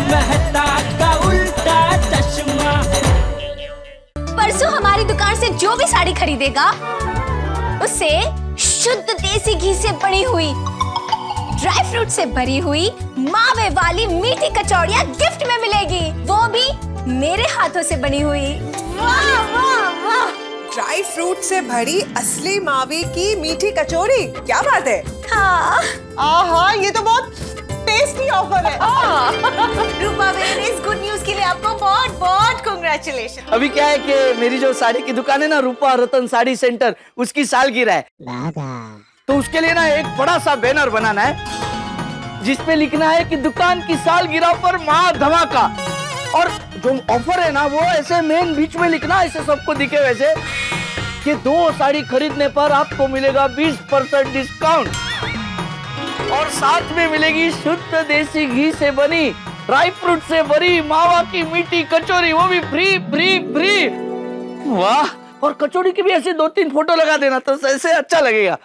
मेहता का उल्टा चश्मा। परसों हमारी दुकान से जो भी साड़ी खरीदेगा उसे शुद्ध देसी घी से बनी हुई, ड्राई फ्रूट से भरी हुई मावे वाली मीठी कचौड़ियाँ गिफ्ट में मिलेगी, वो भी मेरे हाथों से बनी हुई। वाह वाह वाह, ड्राई फ्रूट से भरी असली मावे की मीठी कचौड़ी, क्या बात है। हाँ आहा, ये तो बहुत टेस्टी ऑफर है। रूपा बहन, इस गुड न्यूज के लिए आपको बहुत बहुत कांग्रेचुलेशन। अभी क्या है कि मेरी जो साड़ी की दुकान है ना, रूपा रतन साड़ी सेंटर, उसकी सालगिरह है, तो उसके लिए ना एक बड़ा सा बैनर बनाना है जिसपे लिखना है कि दुकान की सालगिरह पर महा धमाका। और जो ऑफर है ना वो ऐसे मेन बीच में लिखना, ऐसे सबको दिखे वैसे, कि 2 साड़ी खरीदने पर आपको मिलेगा 20% डिस्काउंट और साथ में मिलेगी शुद्ध देसी घी से बनी, ड्राई फ्रूट से भरी मावा की मीठी कचौरी, वो भी फ्री फ्री फ्री। वाह, और कचौड़ी की भी ऐसे 2-3 फोटो लगा देना तो ऐसे अच्छा लगेगा।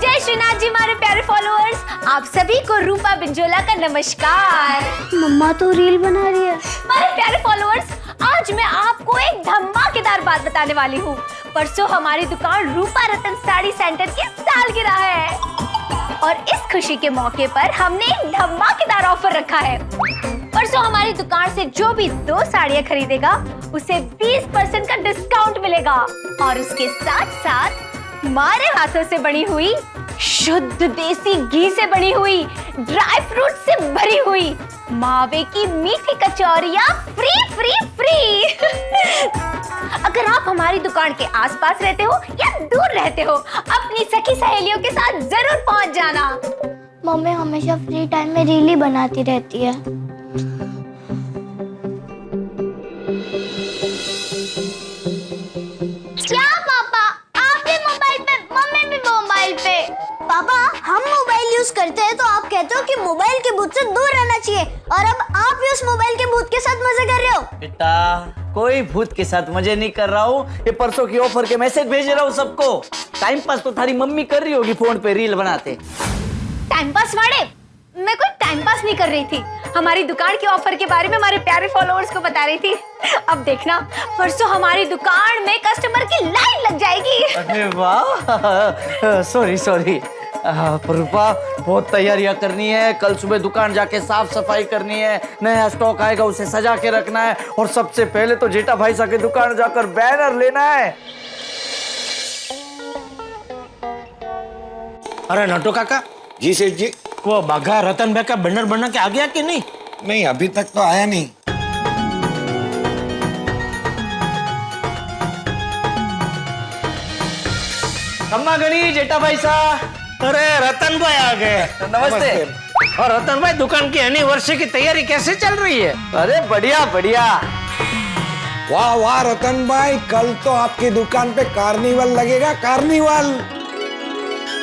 जय श्रीनाथ जी हमारे प्यारे फॉलोअर्स, आप सभी को रूपा बिंजोला का नमस्कार। मम्मा तो रील बना रही है। हमारे प्यारे फॉलोअर्स, आज मैं आपको एक धमाकेदार बात बताने वाली हूँ। परसों हमारी दुकान रूपा रतन साड़ी सेंटर की सालगिरह है और इस खुशी के मौके पर हमने एक धमाकेदार ऑफर रखा है। परसों हमारी दुकान से जो भी 2 साड़ियाँ खरीदेगा उसे 20% का डिस्काउंट मिलेगा और उसके साथ साथ हमारे हाथों से बनी हुई, शुद्ध देसी घी से बनी हुई, ड्राई फ्रूट से भरी हुई मावे की मीठी कचौरियाँ फ्री फ्री फ्री। अगर आप हमारी दुकान के आसपास रहते हो या दूर रहते हो, अपनी सखी सहेलियों के साथ जरूर पहुंच जाना। मम्मी हमेशा फ्री टाइम में रील ही बनाती रहती है। क्या पापा, आप भी मोबाइल पे, मम्मी भी मोबाइल पे। पापा, हम मोबाइल यूज करते हैं तो आप कहते हो कि मोबाइल के भूत से दूर रहना चाहिए, और अब आप भी उस मोबाइल के भूत के साथ मजे कर रहे हो। बेटा, कोई भूत के साथ मजे नहीं कर रहा हूँ, ये परसों की ऑफर के मैसेज भेज रहा हूँ सबको। टाइम पास तो थारी मम्मी कर रही होगी फोन पे रील बनाते। टाइम पास वाड़े, मैं कोई टाइम पास नहीं कर रही थी, हमारी दुकान के ऑफर के बारे में हमारे प्यारे फॉलोअर्स को बता रही थी। अब देखना, परसों हमारी दुकान में कस्टमर की लाइन लग जाएगी। अरे वाह, सॉरी रूपा, बहुत तैयारियां करनी है, कल सुबह दुकान जाके साफ सफाई करनी है, नया स्टॉक आएगा उसे सजा के रखना है, और सबसे पहले तो जेठा भाई साहब की दुकान जाकर बैनर लेना है। अरे नटू काका। जी सेठ जी। वो बाघा रतन भाई का बैनर बना के आ गया कि नहीं? नहीं, अभी तक तो आया नहीं। अम्मा गणी, जेठा भाई साहब। अरे रतन भाई आ गए। नमस्ते। और रतन भाई, दुकान की एनिवर्सरी की तैयारी कैसे चल रही है? अरे बढ़िया बढ़िया। वाह वाह रतन भाई, कल तो आपकी दुकान पे कार्निवल लगेगा। कार्निवल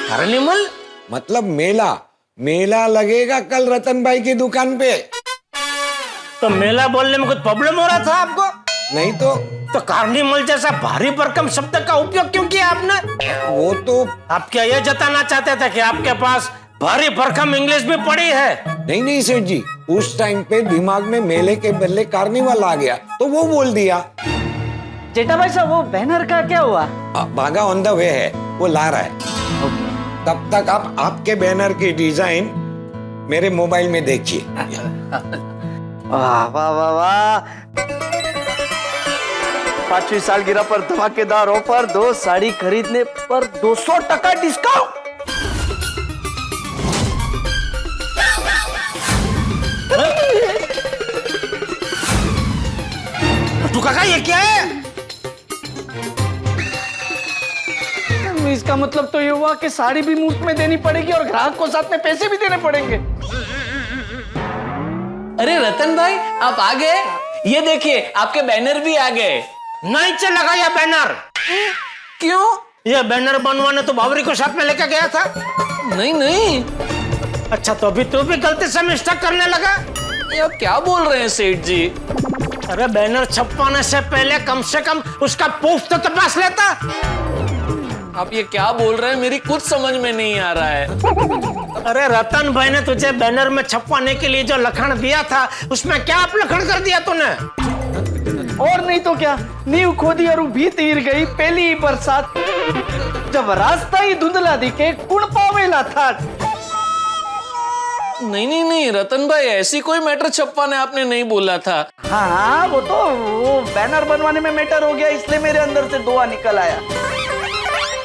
कार्निवल मतलब मेला लगेगा कल रतन भाई की दुकान पे। तो मेला बोलने में कुछ प्रॉब्लम हो रहा था आपको? नहीं तो कार्निवल जैसा भारी भरकम शब्द का उपयोग क्यों किया आपने? वो तो आप क्या ये जताना चाहते थे कि आपके पास भारी भरकम इंग्लिश भी पड़ी है? नहीं सेठ जी, उस टाइम पे दिमाग में मेले के बदले कार्निवल आ गया तो वो बोल दिया। जेठा भाई साहब, वो बैनर का क्या हुआ? भागा ऑन द वे है, वो ला रहा है। तब तक आप आपके बैनर की डिजाइन मेरे मोबाइल में देखिए। वाह वाह वाह वाह, 5वीं सालगिरह पर धमाकेदार ऑफर, 2 साड़ी खरीदने पर 200% डिस्काउंट। तू काका, ये क्या है? इसका मतलब तो ये हुआ कि साड़ी भी मुफ्त में देनी पड़ेगी और ग्राहक को साथ में पैसे भी देने पड़ेंगे। अरे रतन भाई, आप आ गए। ये देखिए, आपके बैनर भी आ गए। नहीं चलेगा ये बैनर। क्यों? ये बैनर बनवाने तो बावरी को साथ में लेकर गया था। नहीं। अच्छा, तो अभी तू भी गलती से मिस्टेक करने लगा? ये आप क्या बोल रहे हैं सेठ जी? अरे बैनर छपवाने से पहले कम से कम उसका प्रूफ तो तपास लेता। आप ये क्या बोल रहे हैं, मेरी कुछ समझ में नहीं आ रहा है। अरे रतन भाई ने तुझे बैनर में छपवाने के लिए जो लखन दिया था उसमें क्या आप लखन कर दिया तूने? और नहीं तो क्या, नींव खोदी और भीत गिर गई पहली ही बरसात, जब रास्ता ही धुंधला दिखे कुण पावेला था। नहीं नहीं नहीं रतन भाई, ऐसी कोई मैटर छपवाने आपने नहीं बोला था। हाँ वो बैनर बनवाने में मैटर हो गया, इसलिए मेरे अंदर से दुआ निकल आया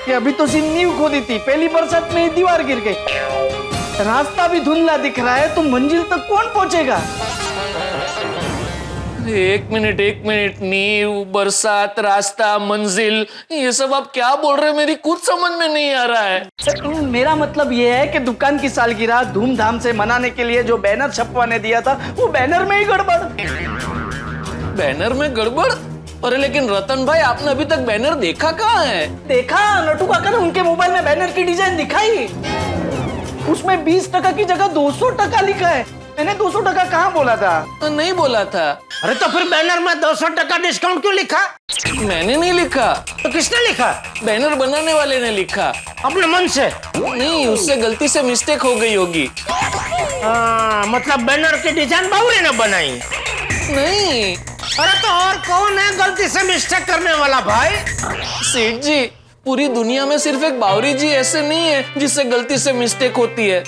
कि अभी तो सिर्फ नींव खोदी थी, पहली बरसात में ही दीवार गिर गई, रास्ता भी धुंधला दिख रहा है, तो मंजिल तक कौन पहुंचेगा? एक मिनट, नींव, बरसात, रास्ता, मंजिल, ये सब आप क्या बोल रहे हैं? मेरी कुछ समझ में नहीं आ रहा है। मेरा मतलब ये है कि दुकान की सालगिरह धूमधाम से मनाने के लिए जो बैनर छपवाने दिया था, वो बैनर में ही गड़बड़। बैनर में गड़बड़? अरे लेकिन रतन भाई, आपने अभी तक बैनर देखा कहाँ है? देखा, नटू काका ने उनके मोबाइल में बैनर की डिजाइन दिखाई, उसमें 20% की जगह 200% लिखा है। मैंने 200% कहाँ बोला था? नहीं बोला था। अरे तो फिर बैनर में 200% डिस्काउंट क्यों लिखा? मैंने नहीं लिखा। तो किसने लिखा? बैनर बनाने वाले ने लिखा। अपने मन से? नहीं, उससे गलती से मिस्टेक हो गई होगी। मतलब बैनर की डिजाइन बाबूरी ने बनाई? नहीं। अरे तो और कौन है गलती से मिस्टेक करने वाला भाई? सेठ जी, पूरी दुनिया में सिर्फ एक बावरी जी ऐसे नहीं है जिससे गलती से मिस्टेक होती है।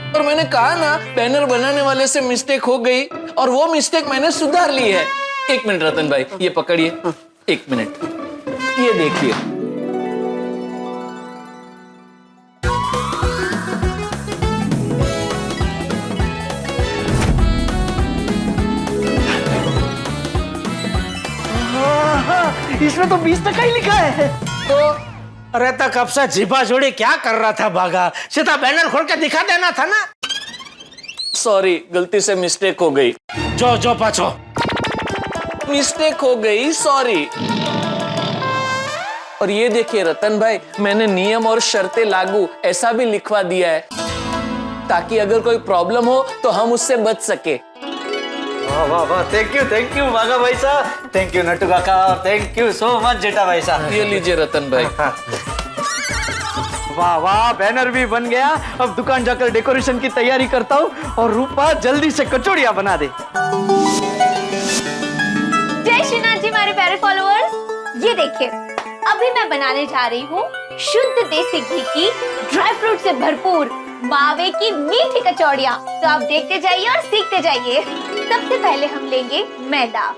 और मैंने कहा ना, बैनर बनाने वाले से मिस्टेक हो गई और वो मिस्टेक मैंने सुधार ली है। एक मिनट रतन भाई, ये पकड़िए, एक मिनट, ये देखिए। इसमें तो 20% ही लिखा है। तो अरे तो कब से जीभा जोड़ी क्या कर रहा था भागा? सीधा बैनर खोल के दिखा देना था ना। सॉरी, गलती से मिस्टेक हो गई। जो पाछो, मिस्टेक हो गई, सॉरी। और ये देखिए रतन भाई, मैंने नियम और शर्तें लागू ऐसा भी लिखवा दिया है, ताकि अगर कोई प्रॉब्लम हो तो हम उससे बच सके। वाह वाह, थैंक यू बागा भाई साहब, थैंक यू नट्टू काका, और थैंक यू सो मच जेठा भाई साहब। ये लीजिए रतन भाई। वाह वाह, बैनर भी बन गया। अब दुकान जाकर डेकोरेशन की तैयारी करता हूँ और रूपा जल्दी से कचौड़ियाँ बना दे। जय श्रीनाथ जी हमारे प्यारे फॉलोअर्स, ये देखिए अभी मैं बनाने जा रही हूँ शुद्ध देसी घी की ड्राई फ्रूट से भरपूर मावे की मीठी कचौड़ियाँ। तो आप देखते जाइए और सीखते जाइए। सबसे पहले हम लेंगे मैदा,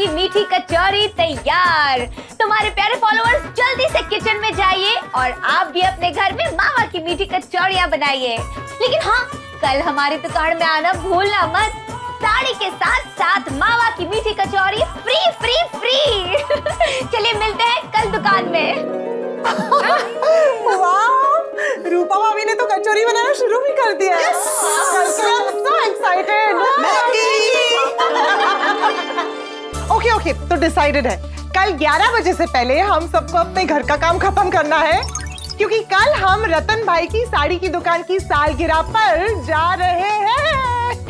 मीठी कचौरी तैयार। तुम्हारे प्यारे फॉलोअर्स जल्दी से किचन में जाइए और आप भी अपने घर में मावा की मीठी कचौड़ियाँ बनाइए। लेकिन हाँ, कल हमारी दुकान में आना भूलना मत। साड़ी के साथ साथ मावा की मीठी कचौरी फ्री फ्री फ्री। चलिए मिलते हैं कल दुकान में। वाह, रूपा मामी ने तो कचौरी बनाना शुरू भी कर दिया है। so excited। ओके, तो डिसाइडेड है, कल 11 बजे से पहले हम सबको अपने घर का काम खत्म करना है, क्योंकि कल हम रतन भाई की साड़ी की दुकान की सालगिरह पर जा रहे हैं।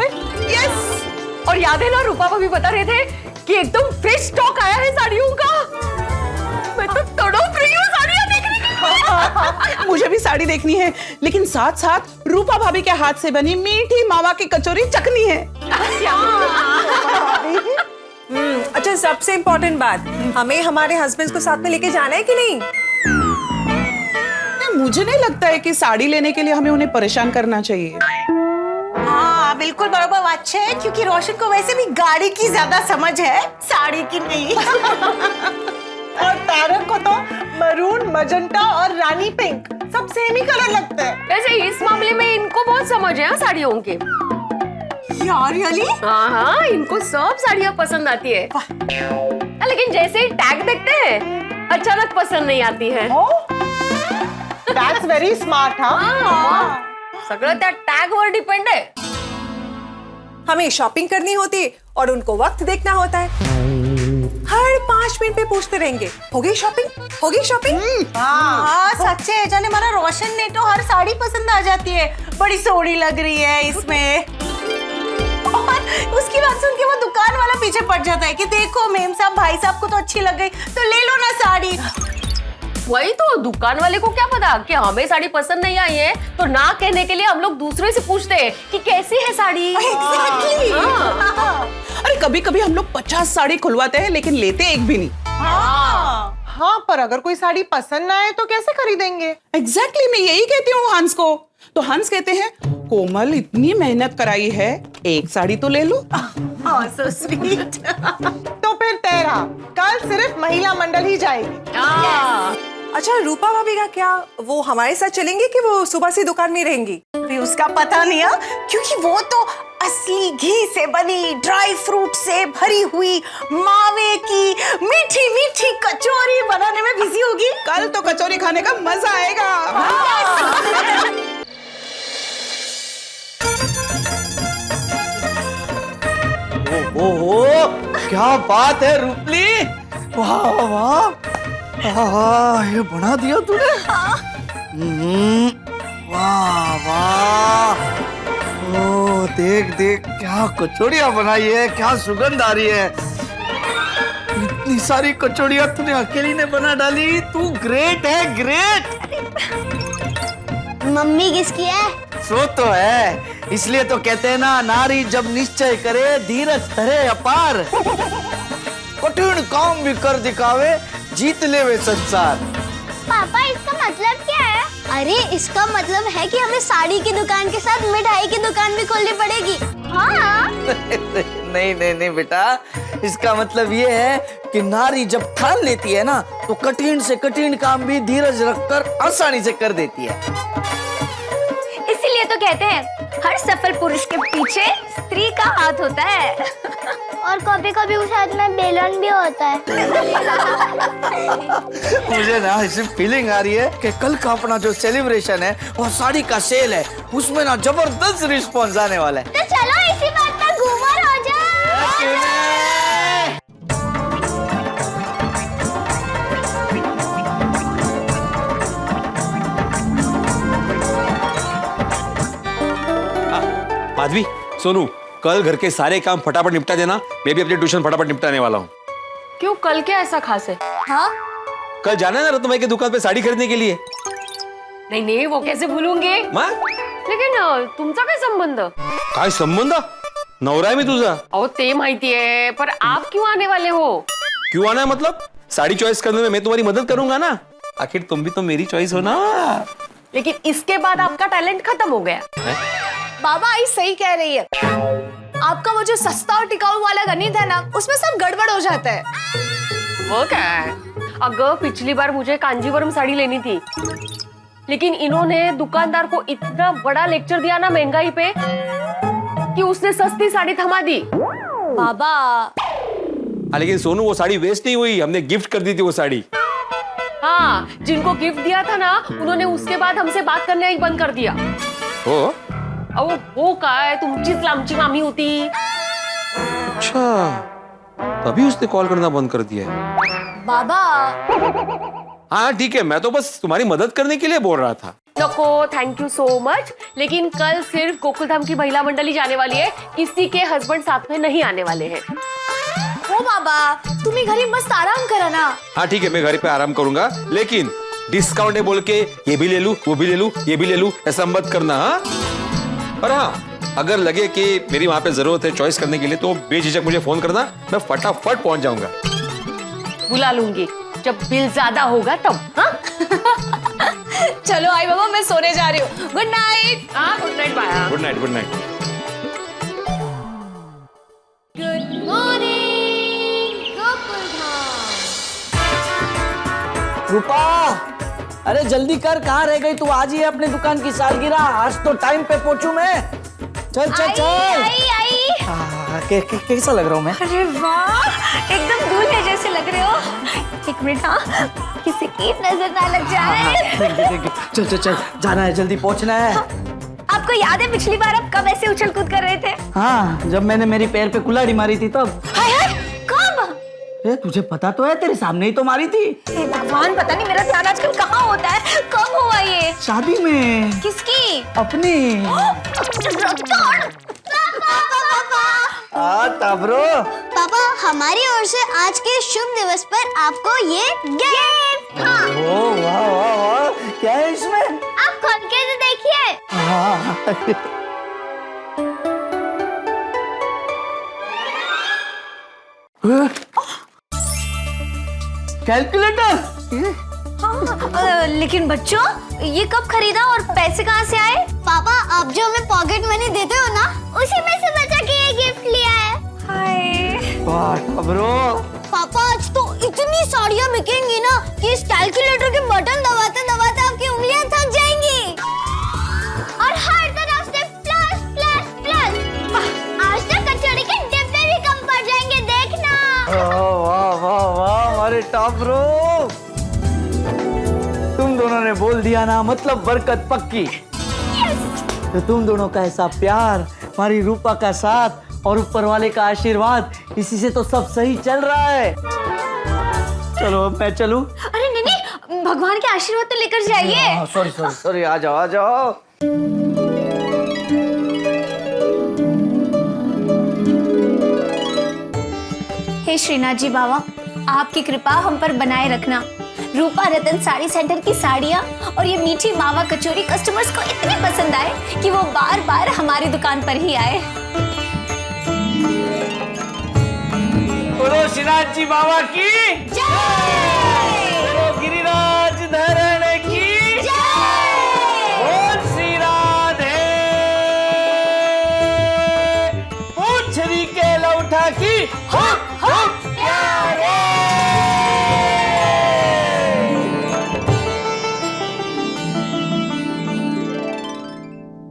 यस। और याद है ना, रूपा भाभी बता रहे थे कि एकदम फ्रेश स्टॉक आया है साड़ियों का। साड़ी देखनी है, लेकिन साथ साथ रूपा भाभी के हाथ से बनी मीठी मावा की कचौरी चखनी है। अच्छा, सबसे इम्पोर्टेंट बात, हमें हमारे हस्बैंड को साथ में लेके जाना है कि नहीं? मुझे नहीं लगता है कि साड़ी लेने के लिए हमें उन्हें परेशान करना चाहिए। हाँ बिल्कुल बराबर बात है, क्योंकि रोशन को वैसे भी गाड़ी की ज्यादा समझ है, साड़ी की नहीं। और तारक को तो मरून, मजंटा और रानी पिंक सब सेम ही कलर लगते हैं। वैसे इस मामले में इनको बहुत समझ है साड़ियों के। यार रियली? हाँ, इनको सब साड़ियाँ पसंद आती है। लेकिन जैसे ही टैग देखते हैं अचानक पसंद नहीं आती है। That's very smart, हाँ? सगळं त्या टैग वर डिपेंड है। हमें शॉपिंग करनी होती है और उनको वक्त देखना होता है। हर 5 मिनट पे पूछते रहेंगे, हो गई शॉपिंग, हो गई शॉपिंग? हाँ सच्चे है, जाने हमारा रोशन ने तो हर साड़ी पसंद आ जाती है, बड़ी सोहनी लग रही है इसमें। और उसकी बात सुन के वो दुकान वाला पीछे पड़ जाता है कि देखो मेम साहब, भाई साहब को तो अच्छी लग गई तो ले लो ना साड़ी। वही तो, दुकान वाले को क्या पता कि हमें साड़ी पसंद नहीं आई है, तो ना कहने के लिए हम लोग दूसरे से पूछते हैं कि कैसी है साड़ी। Exactly. अरे कभी कभी हम लोग 50 साड़ी खुलवाते हैं लेकिन लेते एक भी नहीं। हाँ पर अगर कोई साड़ी पसंद ना आए तो कैसे खरीदेंगे? एग्जैक्टली, मैं यही कहती हूँ हंस को। तो हंस कहते हैं, कोमल इतनी मेहनत कराई है, एक साड़ी तो ले लो। so sweet. तो फिर तेरा कल सिर्फ महिला मंडल ही जाएगी। अच्छा, रूपा भाभी का क्या, वो हमारे साथ चलेंगे कि वो सुबह से दुकान में रहेंगी? भी उसका पता नहीं है, क्योंकि वो तो असली घी से बनी, ड्राई फ्रूट से भरी हुई मावे की मीठी मीठी कचौरी बनाने में बिजी होगी। कल तो कचौरी खाने का मजा आएगा। ओहो, क्या बात है रूपली, वाह वाह, ये बना दिया तूने। वाह वाह, ओ देख देख क्या कचौड़ियाँ बनाई है, क्या सुगंध आ रही है। इतनी सारी कचौड़ियाँ तूने अकेली ने बना डाली, तू ग्रेट है, ग्रेट। मम्मी किसकी है? सो तो है, इसलिए तो कहते हैं ना, नारी जब निश्चय करे धीरज धरे अपार, कठिन काम भी कर दिखावे, जीत ले वे संसार। पापा इसका मतलब क्या है? अरे इसका मतलब है कि हमें साड़ी की दुकान के साथ मिठाई की दुकान भी खोलनी पड़ेगी। हाँ। नहीं नहीं नहीं बेटा, इसका मतलब ये है कि नारी जब ठान लेती है ना, तो कठिन से कठिन काम भी धीरज रखकर आसानी से कर देती है। इसीलिए तो कहते हैं हर सफल पुरुष के पीछे स्त्री का हाथ होता है। और कभी कभी उस हाथ में बेलन भी होता है। मुझे ना ऐसी फीलिंग आ रही है कि कल का अपना जो सेलिब्रेशन है और साड़ी का सेल है, उसमें ना जबरदस्त रिस्पॉन्स आने वाला है। तो चलो इसी बात पर घूमर हो जाए। माधवी, सोनू, कल घर के सारे काम फटाफट निपटा देना, मैं भी अपनी ट्यूशन फटाफट निपटाने वाला हूँ। क्यों, कल क्या ऐसा खास है? हाँ? कल जाना है ना रत्न भाई की दुकान पे साड़ी खरीदने के लिए। नहीं नहीं, वो कैसे भूलूंगी। लेकिन तुमचा काय संबंध? काय संबंध? नवरा आहे मी तुझा। अहो ते माहिती है, पर आप क्यों आने वाले हो? क्यों आना है मतलब? साड़ी चॉइस करने में मैं तुम्हारी मदद करूंगा ना, आखिर तुम भी तो मेरी चॉइस हो ना। लेकिन इसके बाद आपका टैलेंट खत्म हो गया है? बाबा आई सही कह रही है, आपका वो जो सस्ता और टिकाऊ वाला गणित है ना, उसमें सब गड़बड़ हो जाता है। वो क्या है? अगर पिछली बार मुझे कांजीवरम साड़ी लेनी थी, लेकिन इन्होंने दुकानदार को इतना बड़ा लेक्चर दिया ना महंगाई पे कि उसने सस्ती साड़ी थमा दी। बाबा लेकिन सोनू, वो साड़ी वेस्ट नहीं हुई, हमने गिफ्ट कर दी थी वो साड़ी। हाँ, जिनको गिफ्ट दिया था ना, उन्होंने उसके बाद हमसे बात करना ही बंद कर दिया। हो? वो काय तुमचीच लांबची मामी होती। अच्छा, तभी उसने कॉल करना बंद कर दिया है। बाबा हाँ ठीक है, मैं तो बस तुम्हारी मदद करने के लिए बोल रहा था। नको, थैंक यू सो मच, लेकिन कल सिर्फ गोकुलधाम की महिला मंडली जाने वाली है, किसी के हस्बैंड साथ में नहीं आने वाले हैं। ओ बाबा, तुम्ही घरी मस्त आराम करा ना। हाँ ठीक है, मैं घर पे आराम करूंगा, लेकिन डिस्काउंट है बोल के ये भी ले लूं, वो भी ले लूं, ये भी ले लूं, ऐसा मत करना। हाँ, और हाँ, अगर लगे कि मेरी वहां पे जरूरत है चॉइस करने के लिए तो बेझिझक मुझे फोन करना, मैं फटाफट पहुंच जाऊंगा। बुला लूंगी जब बिल ज्यादा होगा तब। हाँ? चलो आई बाबा, मैं सोने जा रही हूँ। Good night. हाँ, good night bye. Good night, good night. Good morning Rupa, अरे जल्दी कर, कहाँ रह गई तू? आज ही है अपने दुकान की सालगिरह, आज तो टाइम पे पहुंचूं मैं। चल चल चल। आई। कैसा लग रहा हूँ मैं? अरे वाह, एकदम दूल्हे जैसे लग रहे हो। एक मिनट, हाँ, किसी की नजर ना लग जाए। Thank you। चल चल चल, जाना है, जल्दी पहुंचना है। आपको याद है पिछली बार आप कब ऐसे उछल कूद कर रहे थे? हाँ, जब मैंने मेरी पैर पे कुल्हाड़ी मारी थी तब। हाय हाय, कब? अरे तुझे पता तो है, तेरे सामने ही तो मारी थी। हे भगवान, पता नहीं मेरा ध्यान आजकल कहाँ होता है। कब हुआ ये? शादी में। किसकी? अपनी। तबरो। पापा, हमारी ओर से आज के शुभ दिवस पर आपको ये गिफ्ट। हाँ। वाह वाह वाह, क्या है इसमें? आप खोल के तो देखिए। हाँ। कैलकुलेटर। लेकिन बच्चों, ये कब खरीदा और पैसे कहाँ से आए? पापा, आप जो हमें पॉकेट मनी देते हो ना, उसी में से बचा के ये गिफ्ट लिया है। हाय। वाह तबरो। पापा, आज तो इतनी साड़ियाँ बिकेंगी ना कि इस कैलकुलेटर के बटन दबाते दबाते आपकी उंगलियां थक जाएंगी। और हर तरफ से प्लस प्लस प्लस। आज तो कचौड़ी के डिब्बे भी कम पड़ जाएंगे, देखना। वाह वाह वाह, हमारे टॉपरो। तुम दोनों ने बोल दिया ना, मतलब बरकत पक्की। तो तुम दोनों का ऐसा प्यार, हमारी रूपा का साथ और ऊपर वाले का आशीर्वाद, इसी से तो सब सही चल रहा है। चलो अब मैं चलूं? अरे नहीं, भगवान के आशीर्वाद तो लेकर जाइए। सॉरी सॉरी सॉरी, आ जाओ आ जाओ। हे श्रीनाथ जी बाबा, आपकी कृपा हम पर बनाए रखना। रूपा रतन साड़ी सेंटर की साड़ियाँ और ये मीठी मावा कचौरी कस्टमर्स को इतनी पसंद आए कि वो बार बार हमारी दुकान पर ही आए। बोलो श्रीनाथ जी बाबा की जय। बोलो गिरिराज धरण की जय। बोल श्री राधे। पूछरी के लौठा की हो प्यारे।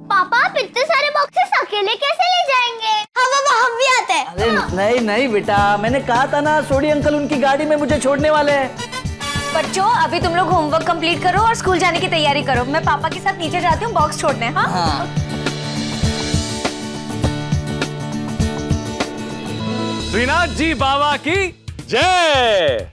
पापा, आप इतने सारे बॉक्सेस अकेले कैसे ले जाएंगे? हाँ पापा, हम भी आते हैं। अरे नहीं नहीं बेटा, मैंने कहा था ना, सोडी अंकल उनकी गाड़ी में मुझे छोड़ने वाले हैं। बच्चों, अभी तुम लोग होमवर्क कंप्लीट करो और स्कूल जाने की तैयारी करो। मैं पापा के साथ नीचे जाती हूँ बॉक्स छोड़ने। हाँ। श्रीनाथ जी बाबा की जय।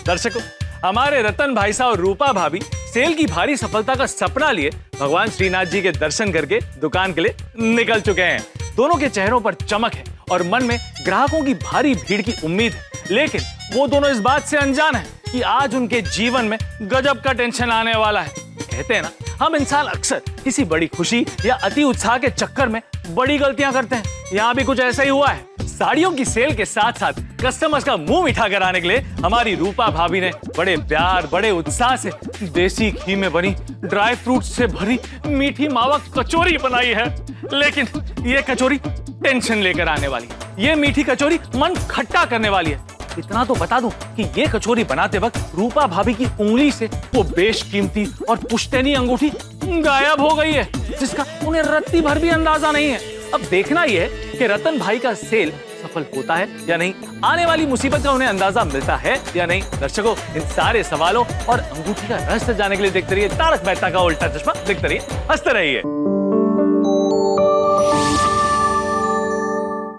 दर्शकों, हमारे रतन भाई साहब और रूपा भाभी सेल की भारी सफलता का सपना लिए भगवान श्रीनाथ जी के दर्शन करके दुकान के लिए निकल चुके हैं। दोनों के चेहरों पर चमक है और मन में ग्राहकों की भारी भीड़ की उम्मीद है, लेकिन वो दोनों इस बात से अनजान है कि आज उनके जीवन में गजब का टेंशन आने वाला है। कहते हैं ना, हम इंसान अक्सर किसी बड़ी खुशी या अति उत्साह के चक्कर में बड़ी गलतियां करते हैं। यहाँ भी कुछ ऐसा ही हुआ है। साड़ियों की सेल के साथ साथ कस्टमर्स का मुंह मीठा कराने के लिए हमारी रूपा भाभी ने बड़े प्यार, बड़े उत्साह से देसी घी में बनी, ड्राई फ्रूट से भरी मीठी मावा कचौरी बनाई है। लेकिन ये कचौरी टेंशन लेकर आने वाली है। ये मीठी कचौरी मन खट्टा करने वाली है। इतना तो बता दूं कि ये कचौरी बनाते वक्त रूपा भाभी की उंगली से वो बेशकीमती और पुश्तैनी अंगूठी गायब हो गई है, जिसका उन्हें रत्ती भर भी अंदाजा नहीं है। अब देखना यह है कि रतन भाई का सेल सफल होता है या नहीं, आने वाली मुसीबत का उन्हें अंदाजा मिलता है या नहीं। दर्शकों, इन सारे सवालों और अंगूठी का रहस्य जानने के लिए देखते रहिए तारक मेहता का उल्टा चश्मा। देखते रहिए, हंसते रहिए।